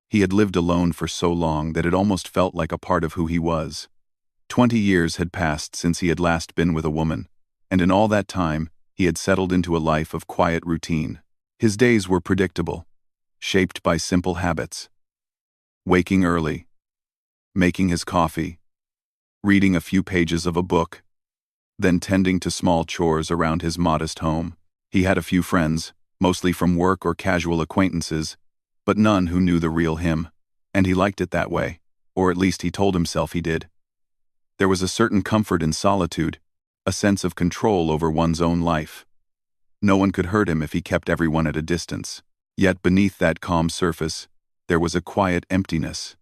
He had lived alone for so long that it almost felt like a part of who he was. 20 years had passed since he had last been with a woman, and in all that time, he had settled into a life of quiet routine. His days were predictable, shaped by simple habits. Waking early, making his coffee, reading a few pages of a book, then tending to small chores around his modest home. He had a few friends, mostly from work or casual acquaintances, but none who knew the real him, and he liked it that way, or at least he told himself he did. There was a certain comfort in solitude, a sense of control over one's own life. No one could hurt him if he kept everyone at a distance. Yet beneath that calm surface, there was a quiet emptiness.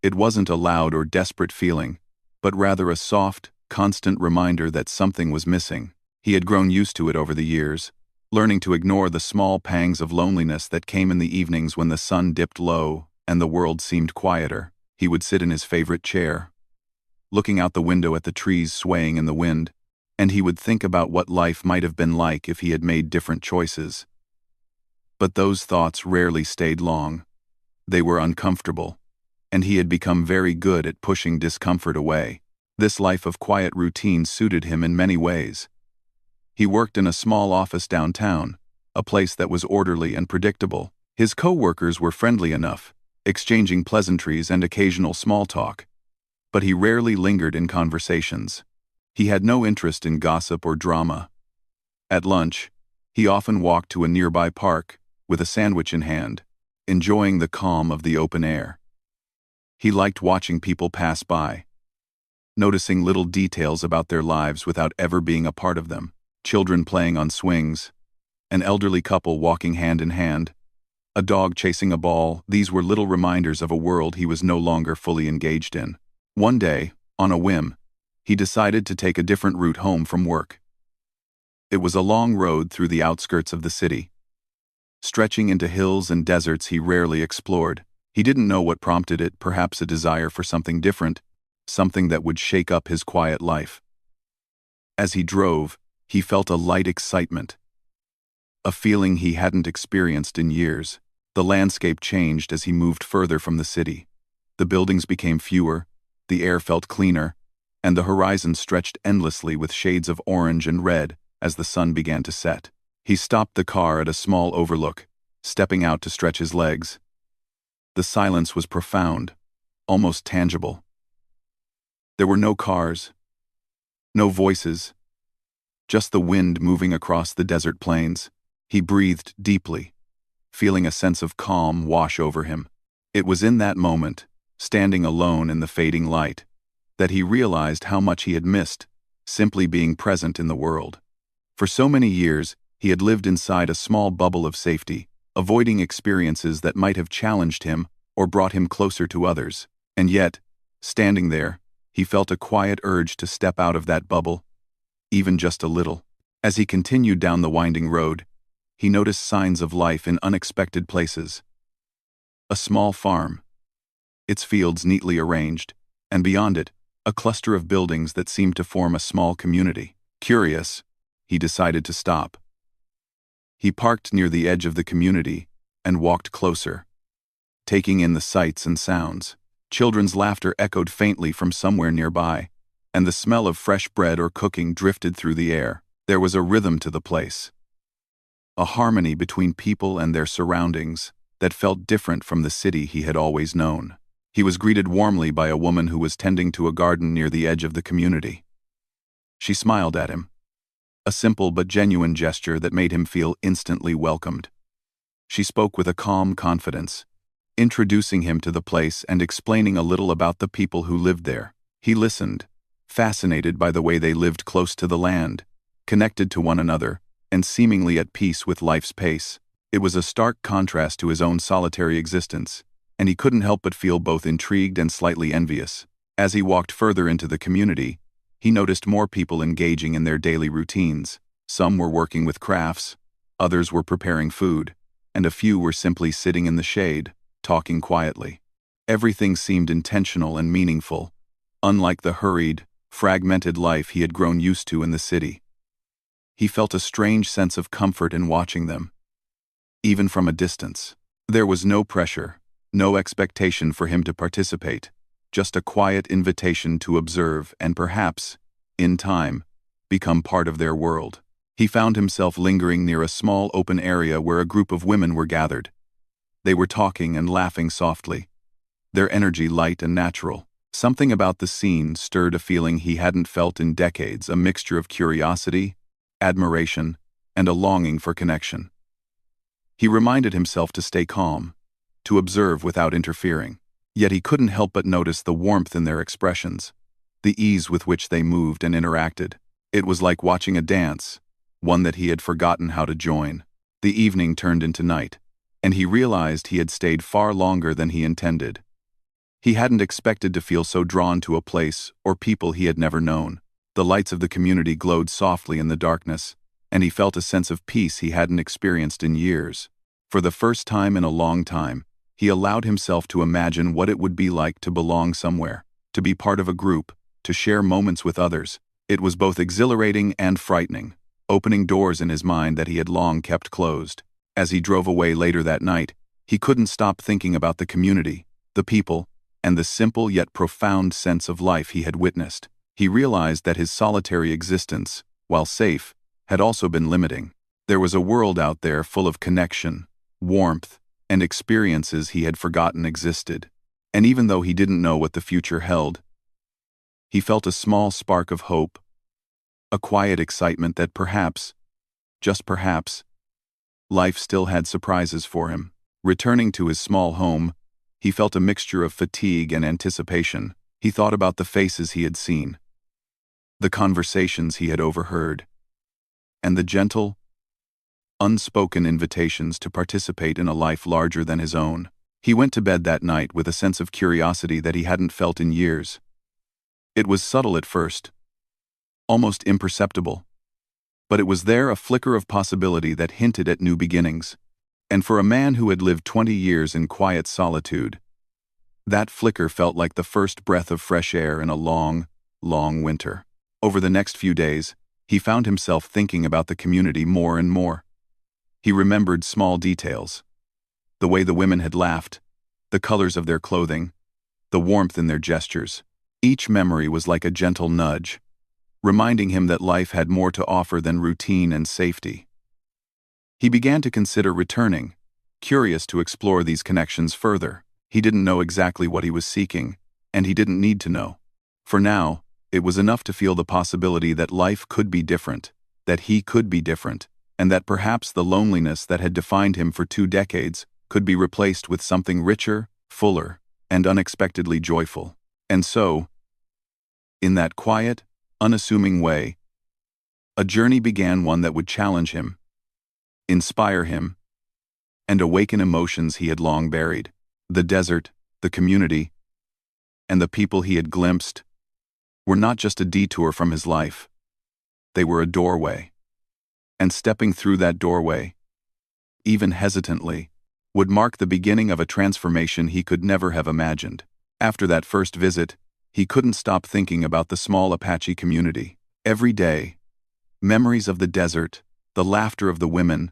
It wasn't a loud or desperate feeling, but rather a soft, constant reminder that something was missing. He had grown used to it over the years, learning to ignore the small pangs of loneliness that came in the evenings when the sun dipped low and the world seemed quieter. He would sit in his favorite chair, looking out the window at the trees swaying in the wind, and he would think about what life might have been like if he had made different choices. But those thoughts rarely stayed long. They were uncomfortable, and he had become very good at pushing discomfort away. This life of quiet routine suited him in many ways. He worked in a small office downtown, a place that was orderly and predictable. His co-workers were friendly enough, exchanging pleasantries and occasional small talk, but he rarely lingered in conversations. He had no interest in gossip or drama. At lunch, he often walked to a nearby park, with a sandwich in hand, enjoying the calm of the open air. He liked watching people pass by, noticing little details about their lives without ever being a part of them. Children playing on swings, an elderly couple walking hand in hand, a dog chasing a ball. These were little reminders of a world he was no longer fully engaged in. One day, on a whim, he decided to take a different route home from work. It was a long road through the outskirts of the city, stretching into hills and deserts he rarely explored. He didn't know what prompted it, perhaps a desire for something different, something that would shake up his quiet life. As he drove, he felt a light excitement, a feeling he hadn't experienced in years. The landscape changed as he moved further from the city. The buildings became fewer, the air felt cleaner, and the horizon stretched endlessly with shades of orange and red as the sun began to set. He stopped the car at a small overlook, stepping out to stretch his legs. The silence was profound, almost tangible. There were no cars, no voices, just the wind moving across the desert plains. He breathed deeply, feeling a sense of calm wash over him. It was in that moment, standing alone in the fading light, that he realized how much he had missed, simply being present in the world. For so many years, he had lived inside a small bubble of safety, avoiding experiences that might have challenged him or brought him closer to others. And yet, standing there, he felt a quiet urge to step out of that bubble, even just a little. As he continued down the winding road, he noticed signs of life in unexpected places. A small farm, its fields neatly arranged, and beyond it, a cluster of buildings that seemed to form a small community. Curious, he decided to stop. He parked near the edge of the community and walked closer, taking in the sights and sounds. Children's laughter echoed faintly from somewhere nearby, and the smell of fresh bread or cooking drifted through the air. There was a rhythm to the place, a harmony between people and their surroundings that felt different from the city he had always known. He was greeted warmly by a woman who was tending to a garden near the edge of the community. She smiled at him, a simple but genuine gesture that made him feel instantly welcomed. She spoke with a calm confidence, introducing him to the place and explaining a little about the people who lived there. He listened, fascinated by the way they lived close to the land, connected to one another, and seemingly at peace with life's pace. It was a stark contrast to his own solitary existence, and he couldn't help but feel both intrigued and slightly envious. As he walked further into the community, he noticed more people engaging in their daily routines. Some were working with crafts, others were preparing food, and a few were simply sitting in the shade, talking quietly. Everything seemed intentional and meaningful, unlike the hurried, fragmented life he had grown used to in the city. He felt a strange sense of comfort in watching them, even from a distance. There was no pressure, No expectation for him to participate, just a quiet invitation to observe and perhaps, in time, become part of their world. He found himself lingering near a small open area where a group of women were gathered. They were talking and laughing softly, their energy light and natural. Something about the scene stirred a feeling he hadn't felt in decades, a mixture of curiosity, admiration, and a longing for connection. He reminded himself to stay calm, to observe without interfering. Yet he couldn't help but notice the warmth in their expressions, the ease with which they moved and interacted. It was like watching a dance, one that he had forgotten how to join. The evening turned into night, and he realized he had stayed far longer than he intended. He hadn't expected to feel so drawn to a place or people he had never known. The lights of the community glowed softly in the darkness, and he felt a sense of peace he hadn't experienced in years. For the first time in a long time, he allowed himself to imagine what it would be like to belong somewhere, to be part of a group, to share moments with others. It was both exhilarating and frightening, opening doors in his mind that he had long kept closed. As he drove away later that night, he couldn't stop thinking about the community, the people, and the simple yet profound sense of life he had witnessed. He realized that his solitary existence, while safe, had also been limiting. There was a world out there full of connection, warmth, and experiences he had forgotten existed. And even though he didn't know what the future held, he felt a small spark of hope, a quiet excitement that perhaps, just perhaps, life still had surprises for him. Returning to his small home, he felt a mixture of fatigue and anticipation. He thought about the faces he had seen, the conversations he had overheard, and the gentle, unspoken invitations to participate in a life larger than his own. He went to bed that night with a sense of curiosity that he hadn't felt in years. It was subtle at first, almost imperceptible, but it was there, a flicker of possibility that hinted at new beginnings. And for a man who had lived 20 years in quiet solitude, that flicker felt like the first breath of fresh air in a long, long winter. Over the next few days, he found himself thinking about the community more and more. He remembered small details, the way the women had laughed, the colors of their clothing, the warmth in their gestures. Each memory was like a gentle nudge, reminding him that life had more to offer than routine and safety. He began to consider returning, curious to explore these connections further. He didn't know exactly what he was seeking, and he didn't need to know. For now, it was enough to feel the possibility that life could be different, that he could be different, and that perhaps the loneliness that had defined him for 2 decades could be replaced with something richer, fuller, and unexpectedly joyful. And so, in that quiet, unassuming way, a journey began, one that would challenge him, inspire him, and awaken emotions he had long buried. The desert, the community, and the people he had glimpsed were not just a detour from his life. They were a doorway. And stepping through that doorway, even hesitantly, would mark the beginning of a transformation he could never have imagined. After that first visit, he couldn't stop thinking about the small Apache community. Every day, memories of the desert, the laughter of the women,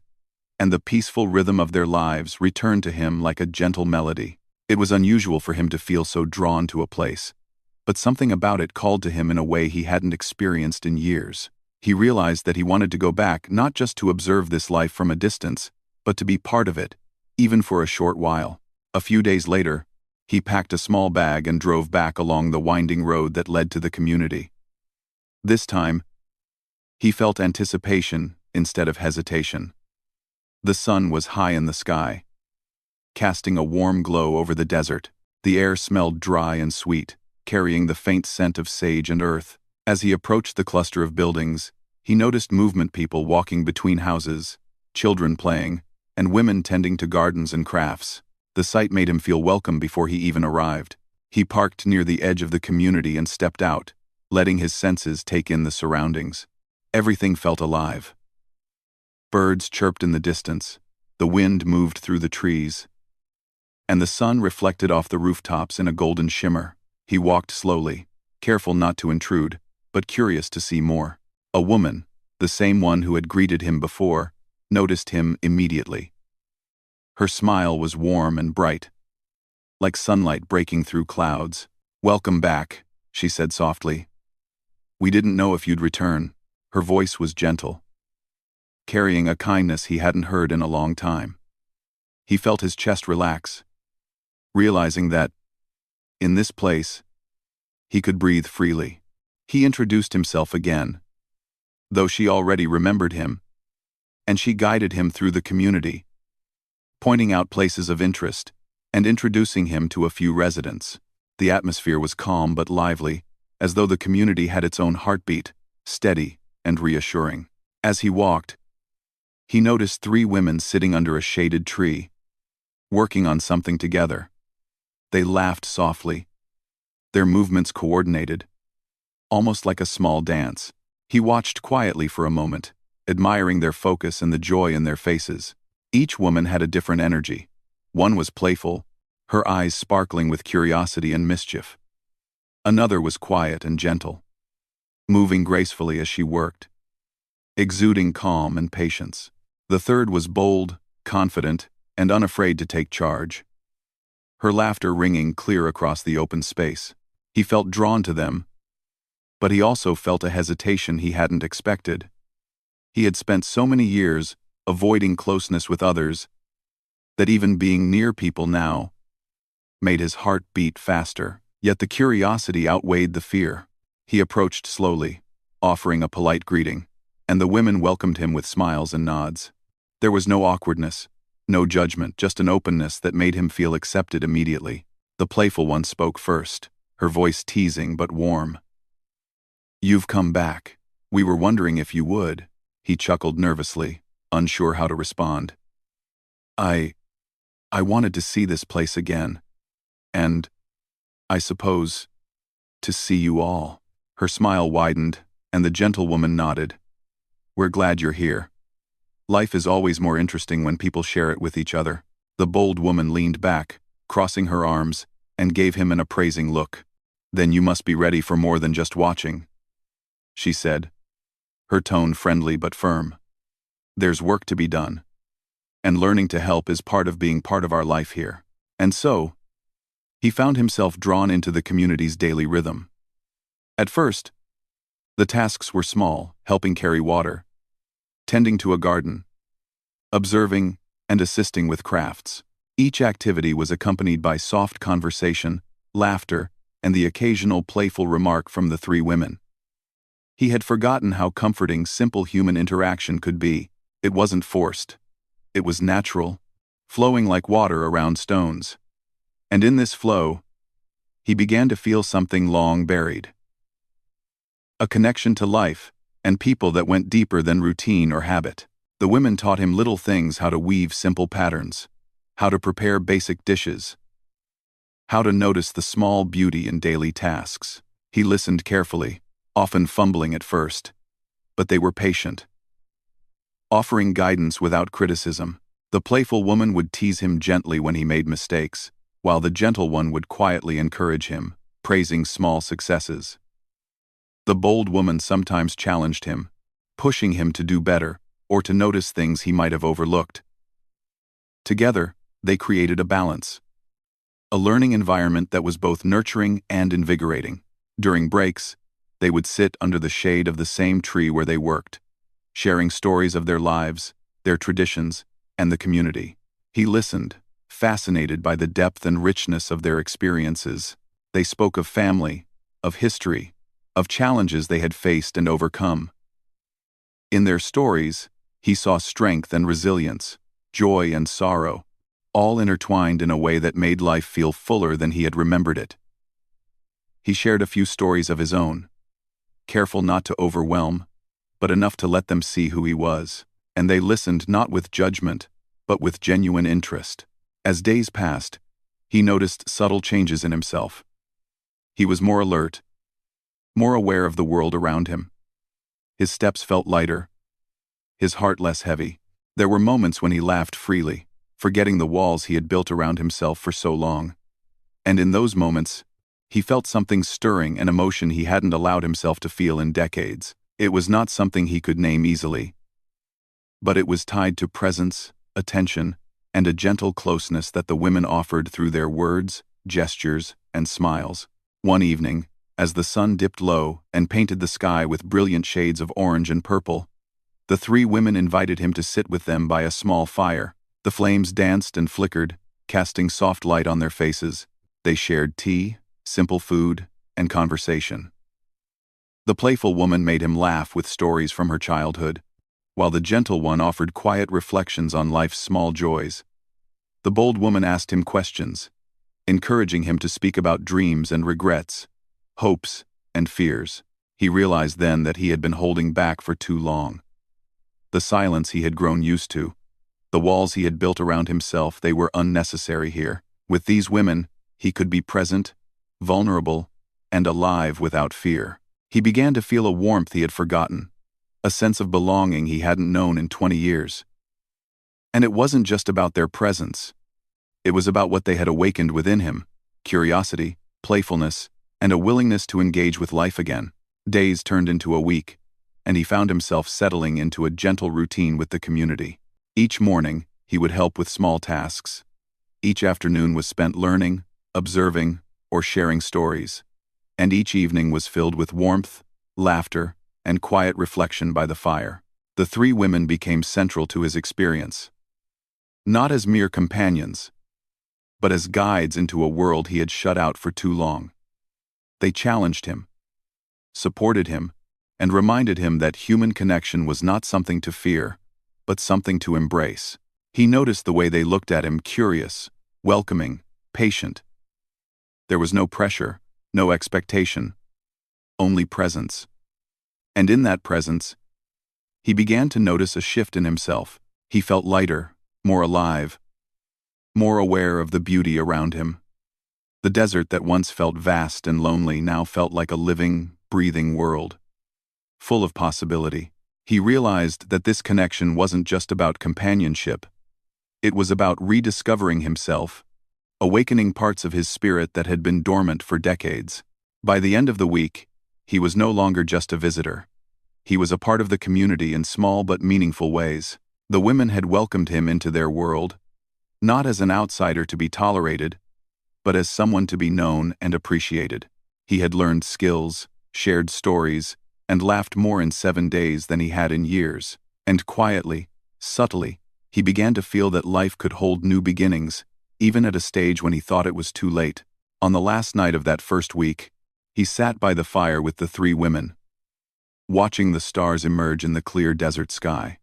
and the peaceful rhythm of their lives returned to him like a gentle melody. It was unusual for him to feel so drawn to a place, but something about it called to him in a way he hadn't experienced in years. He realized that he wanted to go back, not just to observe this life from a distance, but to be part of it, even for a short while. A few days later, he packed a small bag and drove back along the winding road that led to the community. This time, he felt anticipation instead of hesitation. The sun was high in the sky, casting a warm glow over the desert. The air smelled dry and sweet, carrying the faint scent of sage and earth. As he approached the cluster of buildings, he noticed movement, people walking between houses, children playing, and women tending to gardens and crafts. The sight made him feel welcome before he even arrived. He parked near the edge of the community and stepped out, letting his senses take in the surroundings. Everything felt alive. Birds chirped in the distance, the wind moved through the trees, and the sun reflected off the rooftops in a golden shimmer. He walked slowly, careful not to intrude, but curious to see more. A woman, the same one who had greeted him before, noticed him immediately. Her smile was warm and bright, like sunlight breaking through clouds. "Welcome back," she said softly. "We didn't know if you'd return." Her voice was gentle, carrying a kindness he hadn't heard in a long time. He felt his chest relax, realizing that, in this place, he could breathe freely. He introduced himself again, though she already remembered him, and she guided him through the community, pointing out places of interest and introducing him to a few residents. The atmosphere was calm but lively, as though the community had its own heartbeat, steady and reassuring. As he walked, he noticed 3 women sitting under a shaded tree, working on something together. They laughed softly, their movements coordinated, almost like a small dance. He watched quietly for a moment, admiring their focus and the joy in their faces. Each woman had a different energy. One was playful, her eyes sparkling with curiosity and mischief. Another was quiet and gentle, moving gracefully as she worked, exuding calm and patience. The third was bold, confident, and unafraid to take charge, her laughter ringing clear across the open space. He felt drawn to them, but he also felt a hesitation he hadn't expected. He had spent so many years avoiding closeness with others that even being near people now made his heart beat faster. Yet the curiosity outweighed the fear. He approached slowly, offering a polite greeting, and the women welcomed him with smiles and nods. There was no awkwardness, no judgment, just an openness that made him feel accepted immediately. The playful one spoke first, her voice teasing but warm. "You've come back. We were wondering if you would." He chuckled nervously, unsure how to respond. I wanted to see this place again. And, I suppose, to see you all." Her smile widened, and the gentlewoman nodded. "We're glad you're here. Life is always more interesting when people share it with each other." The bold woman leaned back, crossing her arms, and gave him an appraising look. "Then you must be ready for more than just watching," she said, her tone friendly but firm. "There's work to be done, and learning to help is part of being part of our life here." And so, he found himself drawn into the community's daily rhythm. At first, the tasks were small, helping carry water, tending to a garden, observing and assisting with crafts. Each activity was accompanied by soft conversation, laughter, and the occasional playful remark from the 3 women. He had forgotten how comforting simple human interaction could be. It wasn't forced. It was natural, flowing like water around stones. And in this flow, he began to feel something long buried. A connection to life and people that went deeper than routine or habit. The women taught him little things: how to weave simple patterns, how to prepare basic dishes, how to notice the small beauty in daily tasks. He listened carefully, often fumbling at first, but they were patient, offering guidance without criticism. The playful woman would tease him gently when he made mistakes, while the gentle one would quietly encourage him, praising small successes. The bold woman sometimes challenged him, pushing him to do better or to notice things he might have overlooked. Together, they created a balance, a learning environment that was both nurturing and invigorating. During breaks, they would sit under the shade of the same tree where they worked, sharing stories of their lives, their traditions, and the community. He listened, fascinated by the depth and richness of their experiences. They spoke of family, of history, of challenges they had faced and overcome. In their stories, he saw strength and resilience, joy and sorrow, all intertwined in a way that made life feel fuller than he had remembered it. He shared a few stories of his own, careful not to overwhelm, but enough to let them see who he was, and they listened not with judgment, but with genuine interest. As days passed, he noticed subtle changes in himself. He was more alert, more aware of the world around him. His steps felt lighter, his heart less heavy. There were moments when he laughed freely, forgetting the walls he had built around himself for so long. And in those moments, he felt something stirring, an emotion he hadn't allowed himself to feel in decades. It was not something he could name easily, but it was tied to presence, attention, and a gentle closeness that the women offered through their words gestures, and smiles. One evening, as the sun dipped low and painted the sky with brilliant shades of orange and purple, the three women invited him to sit with them by a small fire. The flames danced and flickered, casting soft light on their faces. They shared tea, simple food, and conversation. The playful woman made him laugh with stories from her childhood, while the gentle one offered quiet reflections on life's small joys. The bold woman asked him questions, encouraging him to speak about dreams and regrets, hopes and fears. He realized then that he had been holding back for too long. The silence he had grown used to, the walls he had built around himself, they were unnecessary here. With these women, he could be present, vulnerable, and alive without fear. He began to feel a warmth he had forgotten, a sense of belonging he hadn't known in 20 years. And it wasn't just about their presence. It was about what they had awakened within him: curiosity, playfulness, and a willingness to engage with life again. Days turned into a week, and he found himself settling into a gentle routine with the community. Each morning, he would help with small tasks. Each afternoon was spent learning, observing, or sharing stories. And each evening was filled with warmth, laughter, and quiet reflection by the fire. The three women became central to his experience. Not as mere companions, but as guides into a world he had shut out for too long. They challenged him, supported him, and reminded him that human connection was not something to fear, but something to embrace. He noticed the way they looked at him: curious, welcoming, patient. There was no pressure, no expectation, only presence. And in that presence, he began to notice a shift in himself. He felt lighter, more alive, more aware of the beauty around him. The desert that once felt vast and lonely now felt like a living, breathing world, full of possibility. He realized that this connection wasn't just about companionship. It was about rediscovering himself, awakening parts of his spirit that had been dormant for decades. By the end of the week, he was no longer just a visitor. He was a part of the community in small but meaningful ways. The women had welcomed him into their world, not as an outsider to be tolerated, but as someone to be known and appreciated. He had learned skills, shared stories, and laughed more in 7 days than he had in years. And quietly, subtly, he began to feel that life could hold new beginnings, even at a stage when he thought it was too late. On the last night of that first week, he sat by the fire with the three women, watching the stars emerge in the clear desert sky.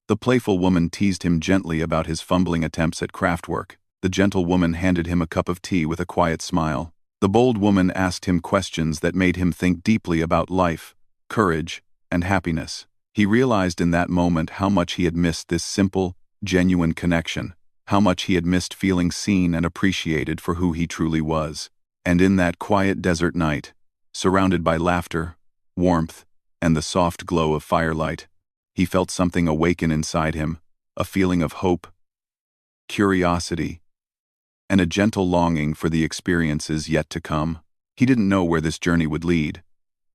The playful woman teased him gently about his fumbling attempts at craftwork. The gentle woman handed him a cup of tea with a quiet smile. The bold woman asked him questions that made him think deeply about life, courage, and happiness. He realized in that moment how much he had missed this simple, genuine connection, how much he had missed feeling seen and appreciated for who he truly was. And in that quiet desert night, surrounded by laughter, warmth, and the soft glow of firelight, he felt something awaken inside him, a feeling of hope, curiosity, and a gentle longing for the experiences yet to come. He didn't know where this journey would lead,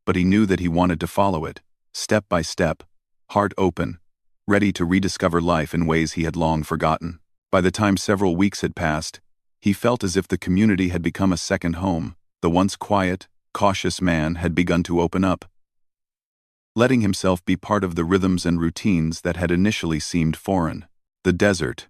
but he knew that he wanted to follow it, step by step, heart open, ready to rediscover life in ways he had long forgotten. By the time several weeks had passed, he felt as if the community had become a second home. The once quiet, cautious man had begun to open up, letting himself be part of the rhythms and routines that had initially seemed foreign. The desert,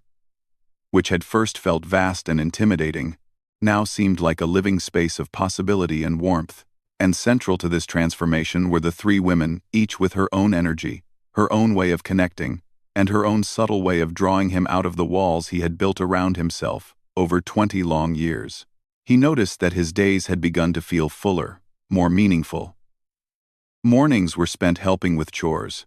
which had first felt vast and intimidating, now seemed like a living space of possibility and warmth. And central to this transformation were the three women, each with her own energy, her own way of connecting, and her own subtle way of drawing him out of the walls he had built around himself over 20 long years. He noticed that his days had begun to feel fuller, more meaningful. Mornings were spent helping with chores,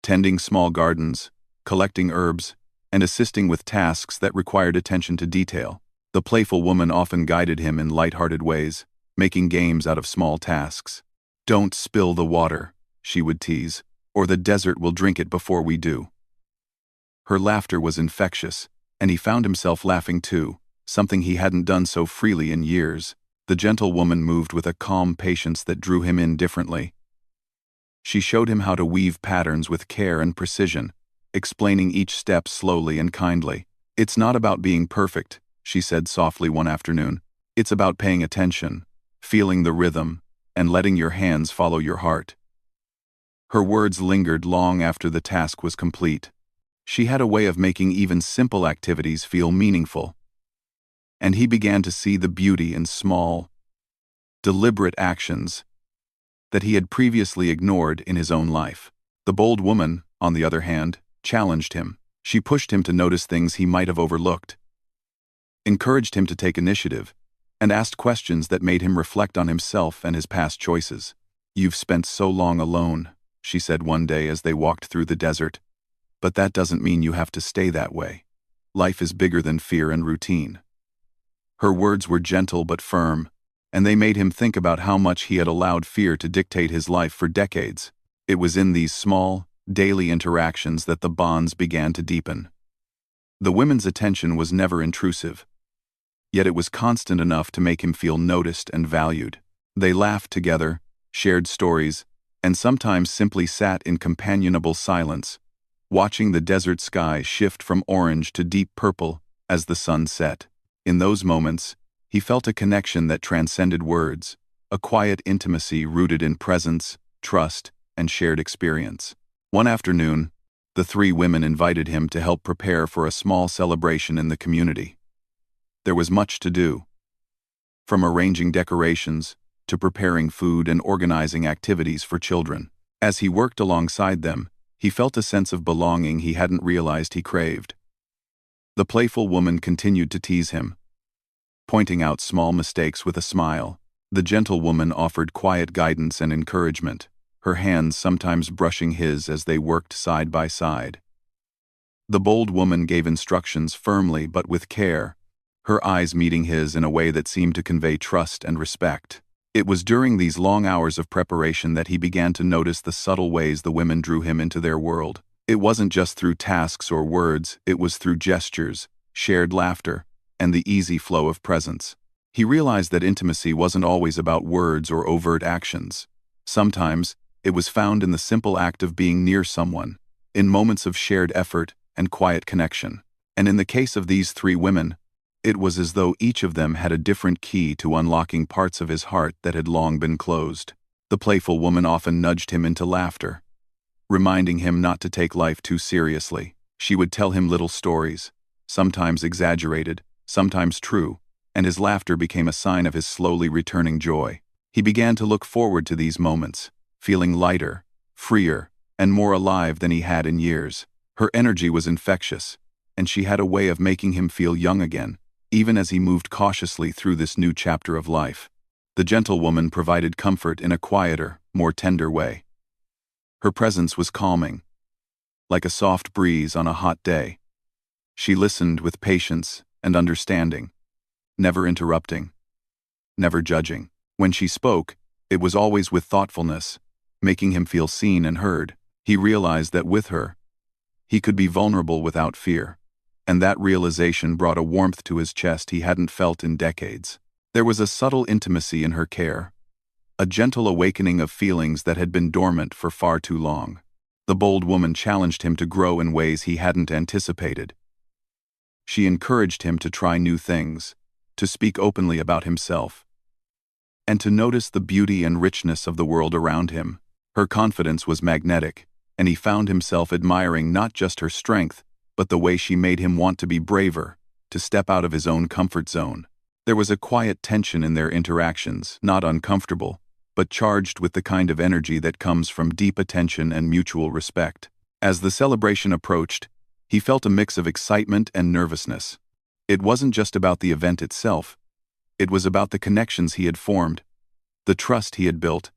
tending small gardens, collecting herbs, and assisting with tasks that required attention to detail. The playful woman often guided him in light-hearted ways, making games out of small tasks. "Don't spill the water," she would tease, "or the desert will drink it before we do." Her laughter was infectious, and he found himself laughing too, something he hadn't done so freely in years. The gentle woman moved with a calm patience that drew him in differently. She showed him how to weave patterns with care and precision, explaining each step slowly and kindly. "It's not about being perfect," she said softly one afternoon. It's about paying attention, feeling the rhythm, and letting your hands follow your heart. Her words lingered long after the task was complete. She had a way of making even simple activities feel meaningful. And he began to see the beauty in small, deliberate actions that he had previously ignored in his own life. The bold woman, on the other hand, challenged him. She pushed him to notice things he might have overlooked, encouraged him to take initiative, and asked questions that made him reflect on himself and his past choices. "You've spent so long alone," she said one day as they walked through the desert. "But that doesn't mean you have to stay that way. Life is bigger than fear and routine." Her words were gentle but firm, and they made him think about how much he had allowed fear to dictate his life for decades. It was in these small, daily interactions that the bonds began to deepen. The women's attention was never intrusive, yet it was constant enough to make him feel noticed and valued. They laughed together, shared stories, and sometimes simply sat in companionable silence, watching the desert sky shift from orange to deep purple as the sun set. In those moments, he felt a connection that transcended words, a quiet intimacy rooted in presence, trust, and shared experience. One afternoon, the three women invited him to help prepare for a small celebration in the community. There was much to do, from arranging decorations to preparing food and organizing activities for children. As he worked alongside them, he felt a sense of belonging he hadn't realized he craved. The playful woman continued to tease him, pointing out small mistakes with a smile. The gentle woman offered quiet guidance and encouragement, her hands sometimes brushing his as they worked side by side. The bold woman gave instructions firmly but with care, her eyes meeting his in a way that seemed to convey trust and respect. It was during these long hours of preparation that he began to notice the subtle ways the women drew him into their world. It wasn't just through tasks or words, it was through gestures, shared laughter, and the easy flow of presence. He realized that intimacy wasn't always about words or overt actions. Sometimes, it was found in the simple act of being near someone, in moments of shared effort and quiet connection. And in the case of these three women, it was as though each of them had a different key to unlocking parts of his heart that had long been closed. The playful woman often nudged him into laughter, reminding him not to take life too seriously. She would tell him little stories, sometimes exaggerated, sometimes true, and his laughter became a sign of his slowly returning joy. He began to look forward to these moments, feeling lighter, freer, and more alive than he had in years. Her energy was infectious, and she had a way of making him feel young again, even as he moved cautiously through this new chapter of life. The gentle woman provided comfort in a quieter, more tender way. Her presence was calming, like a soft breeze on a hot day. She listened with patience and understanding, never interrupting, never judging. When she spoke, it was always with thoughtfulness, making him feel seen and heard. He realized that with her, he could be vulnerable without fear, and that realization brought a warmth to his chest he hadn't felt in decades. There was a subtle intimacy in her care, a gentle awakening of feelings that had been dormant for far too long. The bold woman challenged him to grow in ways he hadn't anticipated. She encouraged him to try new things, to speak openly about himself, and to notice the beauty and richness of the world around him. Her confidence was magnetic, and he found himself admiring not just her strength, but the way she made him want to be braver, to step out of his own comfort zone. There was a quiet tension in their interactions, not uncomfortable, but charged with the kind of energy that comes from deep attention and mutual respect. As the celebration approached, he felt a mix of excitement and nervousness. It wasn't just about the event itself. It was about the connections he had formed, the trust he had built,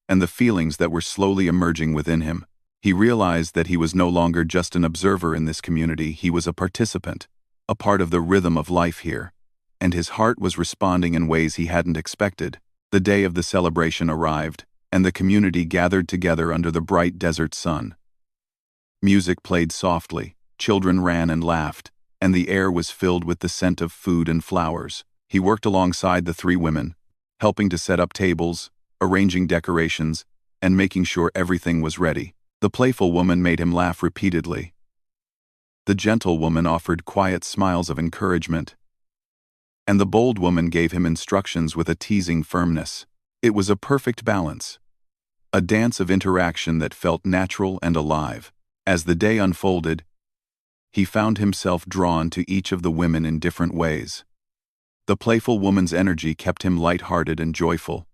and the feelings that were slowly emerging within him. He realized that he was no longer just an observer in this community, he was a participant, a part of the rhythm of life here, and his heart was responding in ways he hadn't expected. The day of the celebration arrived, and the community gathered together under the bright desert sun. Music played softly, children ran and laughed, and the air was filled with the scent of food and flowers. He worked alongside the three women, helping to set up tables, arranging decorations, and making sure everything was ready. The playful woman made him laugh repeatedly. The gentle woman offered quiet smiles of encouragement, and the bold woman gave him instructions with a teasing firmness. It was a perfect balance, a dance of interaction that felt natural and alive. As the day unfolded, he found himself drawn to each of the women in different ways. The playful woman's energy kept him light-hearted and joyful,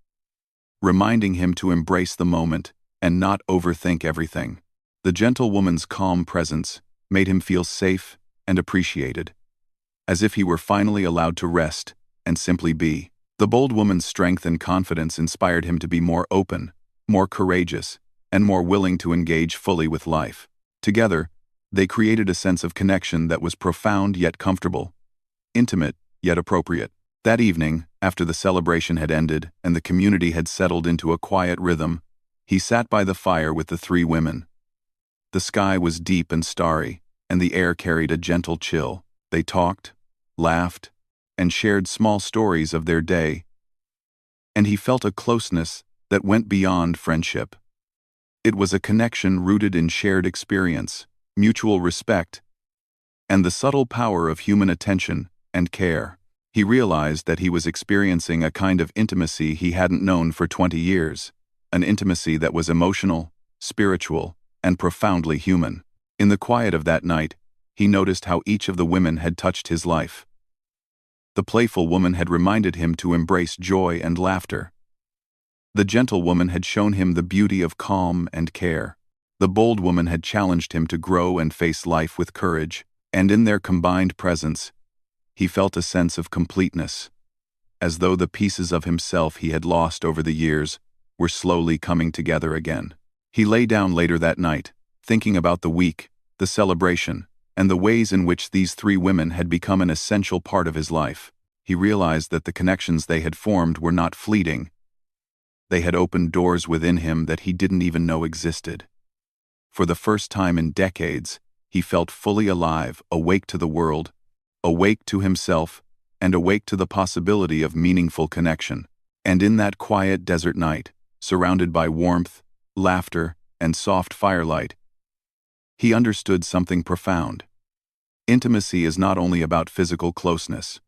reminding him to embrace the moment and not overthink everything. The gentle woman's calm presence made him feel safe and appreciated, as if he were finally allowed to rest and simply be. The bold woman's strength and confidence inspired him to be more open, more courageous, and more willing to engage fully with life. Together, they created a sense of connection that was profound yet comfortable, intimate yet appropriate. That evening, after the celebration had ended and the community had settled into a quiet rhythm, he sat by the fire with the three women. The sky was deep and starry, and the air carried a gentle chill. They talked, laughed, and shared small stories of their day, and he felt a closeness that went beyond friendship. It was a connection rooted in shared experience, mutual respect, and the subtle power of human attention and care. He realized that he was experiencing a kind of intimacy he hadn't known for 20 years, an intimacy that was emotional, spiritual, and profoundly human. In the quiet of that night, he noticed how each of the women had touched his life. The playful woman had reminded him to embrace joy and laughter. The gentle woman had shown him the beauty of calm and care. The bold woman had challenged him to grow and face life with courage, and in their combined presence, he felt a sense of completeness, as though the pieces of himself he had lost over the years were slowly coming together again. He lay down later that night, thinking about the week, the celebration, and the ways in which these three women had become an essential part of his life. He realized that the connections they had formed were not fleeting. They had opened doors within him that he didn't even know existed. For the first time in decades, he felt fully alive, awake to the world, awake to himself, and awake to the possibility of meaningful connection. And in that quiet desert night, surrounded by warmth, laughter, and soft firelight, he understood something profound. Intimacy is not only about physical closeness.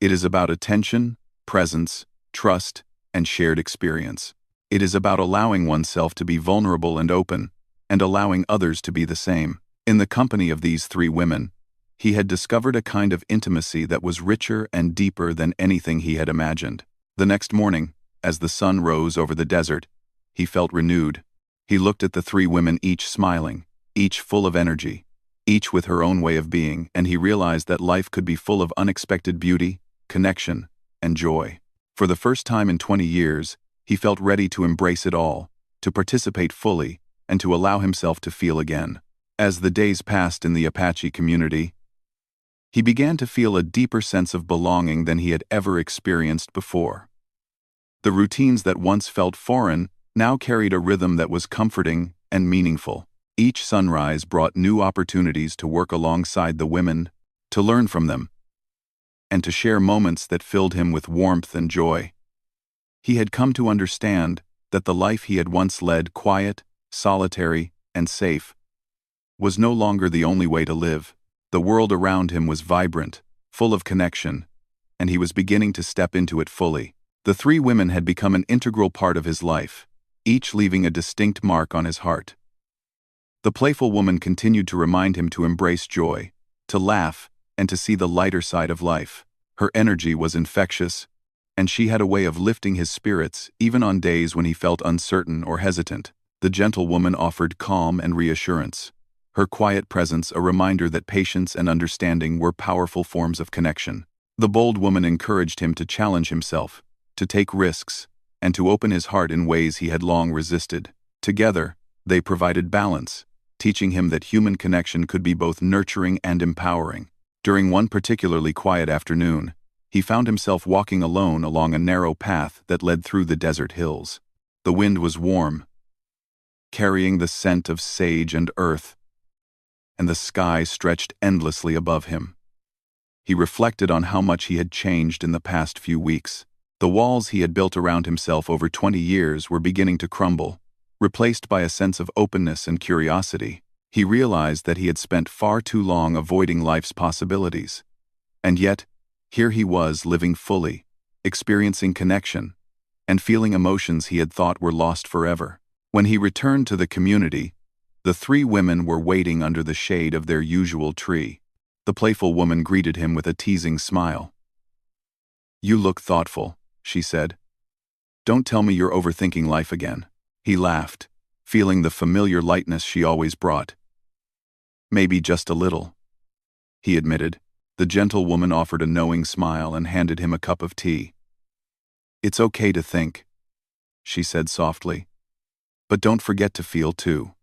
It is about attention, presence, trust, and shared experience. It is about allowing oneself to be vulnerable and open, and allowing others to be the same. In the company of these three women, he had discovered a kind of intimacy that was richer and deeper than anything he had imagined. The next morning, as the sun rose over the desert, he felt renewed. He looked at the three women, each smiling, each full of energy, each with her own way of being, and he realized that life could be full of unexpected beauty, connection, and joy. For the first time in 20 years, he felt ready to embrace it all, to participate fully, and to allow himself to feel again. As the days passed in the Apache community, he began to feel a deeper sense of belonging than he had ever experienced before. The routines that once felt foreign now carried a rhythm that was comforting and meaningful. Each sunrise brought new opportunities to work alongside the women, to learn from them, and to share moments that filled him with warmth and joy. He had come to understand that the life he had once led, quiet, solitary, and safe, was no longer the only way to live. The world around him was vibrant, full of connection, and he was beginning to step into it fully. The three women had become an integral part of his life, each leaving a distinct mark on his heart. The playful woman continued to remind him to embrace joy, to laugh, and to see the lighter side of life. Her energy was infectious, and she had a way of lifting his spirits even on days when he felt uncertain or hesitant. The gentle woman offered calm and reassurance, her quiet presence a reminder that patience and understanding were powerful forms of connection. The bold woman encouraged him to challenge himself, to take risks, and to open his heart in ways he had long resisted. Together, they provided balance, teaching him that human connection could be both nurturing and empowering. During one particularly quiet afternoon, he found himself walking alone along a narrow path that led through the desert hills. The wind was warm, carrying the scent of sage and earth, and the sky stretched endlessly above him. He reflected on how much he had changed in the past few weeks. The walls he had built around himself over 20 years were beginning to crumble, replaced by a sense of openness and curiosity. He realized that he had spent far too long avoiding life's possibilities. And yet, Here he was living fully, experiencing connection, and feeling emotions he had thought were lost forever. When he returned to the community, the three women were waiting under the shade of their usual tree. The playful woman greeted him with a teasing smile. "You look thoughtful," she said. "Don't tell me you're overthinking life again." He laughed, feeling the familiar lightness she always brought. "Maybe just a little," he admitted. The gentle woman offered a knowing smile and handed him a cup of tea. "It's okay to think," she said softly. "But don't forget to feel too."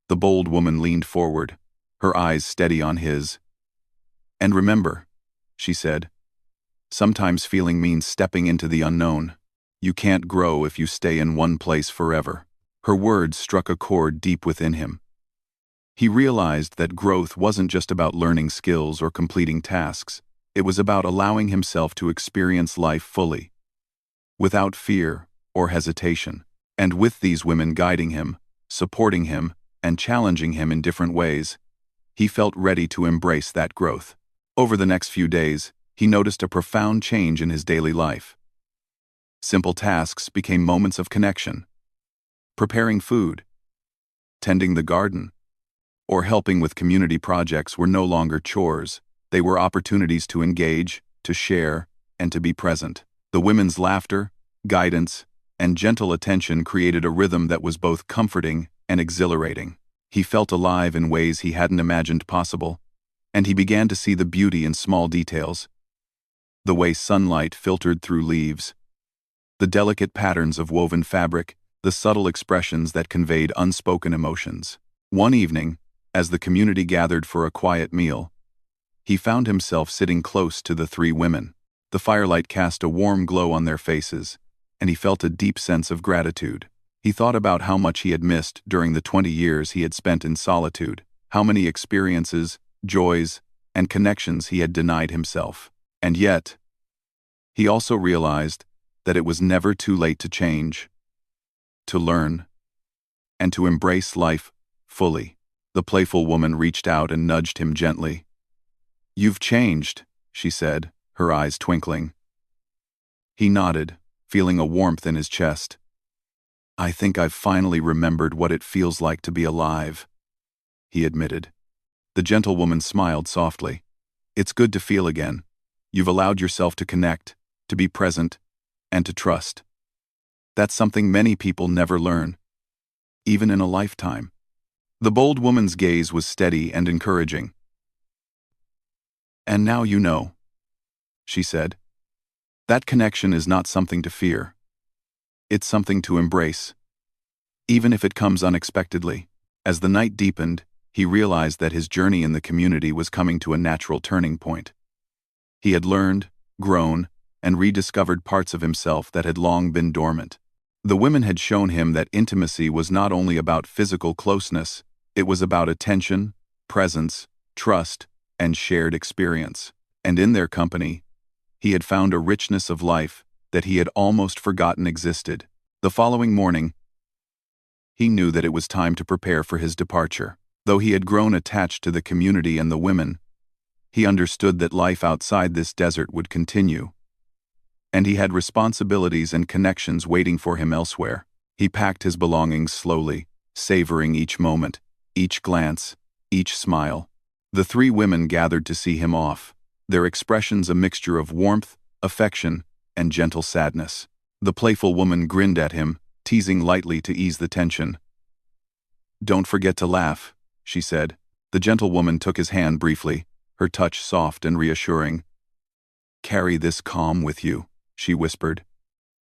The bold woman leaned forward, her eyes steady on his. "And remember," she said, "sometimes feeling means stepping into the unknown. You can't grow if you stay in one place forever." Her words struck a chord deep within him. He realized that growth wasn't just about learning skills or completing tasks. It was about allowing himself to experience life fully, without fear or hesitation. And with these women guiding him, supporting him, and challenging him in different ways, he felt ready to embrace that growth. Over the next few days, he noticed a profound change in his daily life. Simple tasks became moments of connection. Preparing food, tending the garden, or helping with community projects were no longer chores. They were opportunities to engage, to share, and to be present. The women's laughter, guidance, and gentle attention created a rhythm that was both comforting and exhilarating. He felt alive in ways he hadn't imagined possible, and he began to see the beauty in small details. The way sunlight filtered through leaves, the delicate patterns of woven fabric, the subtle expressions that conveyed unspoken emotions. One evening, as the community gathered for a quiet meal, he found himself sitting close to the three women. The firelight cast a warm glow on their faces, and he felt a deep sense of gratitude. He thought about how much he had missed during the 20 years he had spent in solitude, how many experiences, joys, and connections he had denied himself. And yet, he also realized that it was never too late to change, to learn, and to embrace life fully. The playful woman reached out and nudged him gently. "You've changed," she said, her eyes twinkling. He nodded, feeling a warmth in his chest. "I think I've finally remembered what it feels like to be alive," he admitted. The gentlewoman smiled softly. "It's good to feel again. You've allowed yourself to connect, to be present, and to trust. That's something many people never learn, even in a lifetime." The bold woman's gaze was steady and encouraging. "And now you know," she said. "That connection is not something to fear. It's something to embrace, even if it comes unexpectedly." As the night deepened, he realized that his journey in the community was coming to a natural turning point. He had learned, grown, and rediscovered parts of himself that had long been dormant. The women had shown him that intimacy was not only about physical closeness, it was about attention, presence, trust, and shared experience. And in their company, he had found a richness of life that he had almost forgotten existed. The following morning, he knew that it was time to prepare for his departure. Though he had grown attached to the community and the women, he understood that life outside this desert would continue, and he had responsibilities and connections waiting for him elsewhere. He packed his belongings slowly, savoring each moment, each glance, each smile. The three women gathered to see him off, their expressions a mixture of warmth, affection, and gentle sadness. The playful woman grinned at him, teasing lightly to ease the tension. "Don't forget to laugh," she said. The gentlewoman took his hand briefly, her touch soft and reassuring. "Carry this calm with you," she whispered.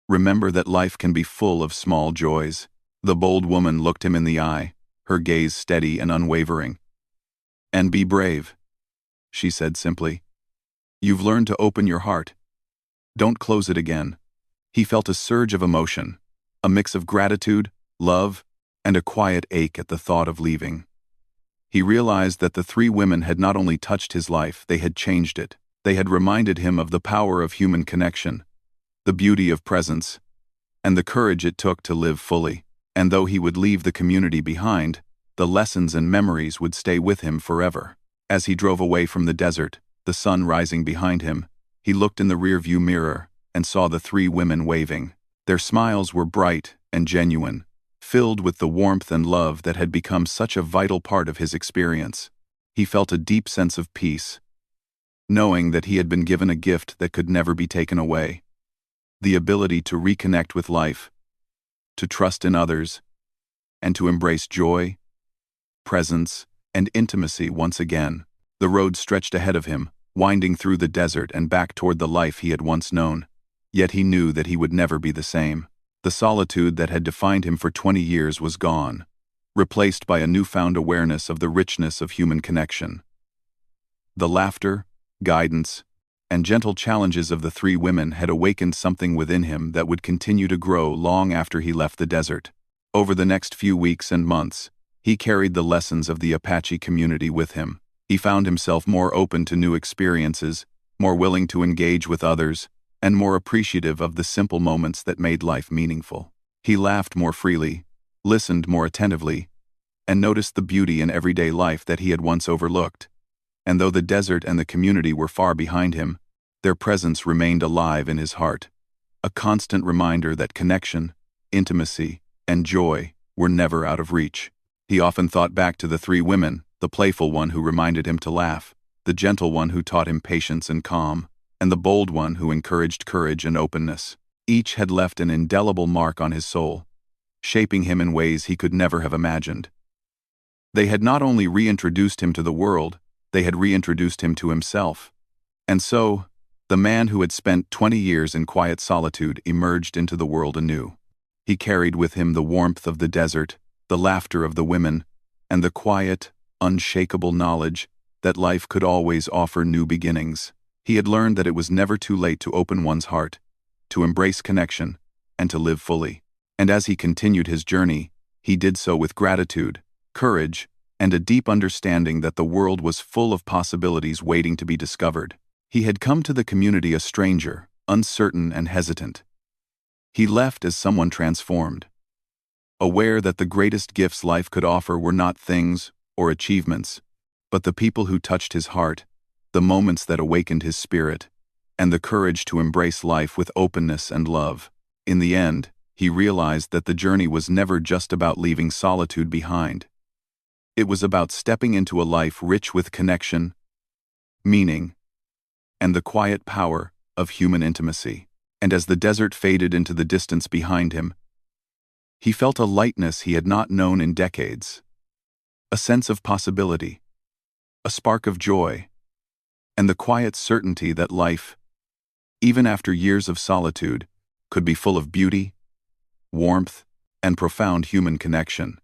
"Remember that life can be full of small joys." The bold woman looked him in the eye, her gaze steady and unwavering. "And be brave," she said simply. "You've learned to open your heart. Don't close it again." He felt a surge of emotion, a mix of gratitude, love, and a quiet ache at the thought of leaving. He realized that the three women had not only touched his life, they had changed it. They had reminded him of the power of human connection, the beauty of presence, and the courage it took to live fully. And though he would leave the community behind, the lessons and memories would stay with him forever. As he drove away from the desert, the sun rising behind him, He looked in the rearview mirror and saw the three women waving. Their smiles were bright and genuine, filled with the warmth and love that had become such a vital part of his experience. He felt a deep sense of peace, knowing that he had been given a gift that could never be taken away: the ability to reconnect with life, to trust in others, and to embrace joy, presence, and intimacy once again. The road stretched ahead of him, winding through the desert and back toward the life he had once known. Yet he knew that he would never be the same. The solitude that had defined him for 20 years was gone, replaced by a newfound awareness of the richness of human connection. The laughter, guidance, and gentle challenges of the three women had awakened something within him that would continue to grow long after he left the desert. Over the next few weeks and months, he carried the lessons of the Apache community with him. He found himself more open to new experiences, more willing to engage with others, and more appreciative of the simple moments that made life meaningful. He laughed more freely, listened more attentively, and noticed the beauty in everyday life that he had once overlooked. And though the desert and the community were far behind him, their presence remained alive in his heart, a constant reminder that connection, intimacy, and joy were never out of reach. He often thought back to the three women: the playful one who reminded him to laugh, the gentle one who taught him patience and calm, and the bold one who encouraged courage and openness. Each had left an indelible mark on his soul, shaping him in ways he could never have imagined. They had not only reintroduced him to the world, they had reintroduced him to himself. And so, the man who had spent 20 years in quiet solitude emerged into the world anew. He carried with him the warmth of the desert, the laughter of the women, and the quiet, unshakable knowledge that life could always offer new beginnings. He had learned that it was never too late to open one's heart, to embrace connection, and to live fully. And as he continued his journey, he did so with gratitude, courage, and a deep understanding that the world was full of possibilities waiting to be discovered. He had come to the community a stranger, uncertain and hesitant. He left as someone transformed, aware that the greatest gifts life could offer were not things or achievements, but the people who touched his heart, the moments that awakened his spirit, and the courage to embrace life with openness and love. In the end, he realized that the journey was never just about leaving solitude behind. It was about stepping into a life rich with connection, meaning, and the quiet power of human intimacy. And as the desert faded into the distance behind him, he felt a lightness he had not known in decades, a sense of possibility, a spark of joy, and the quiet certainty that life, even after years of solitude, could be full of beauty, warmth, and profound human connection.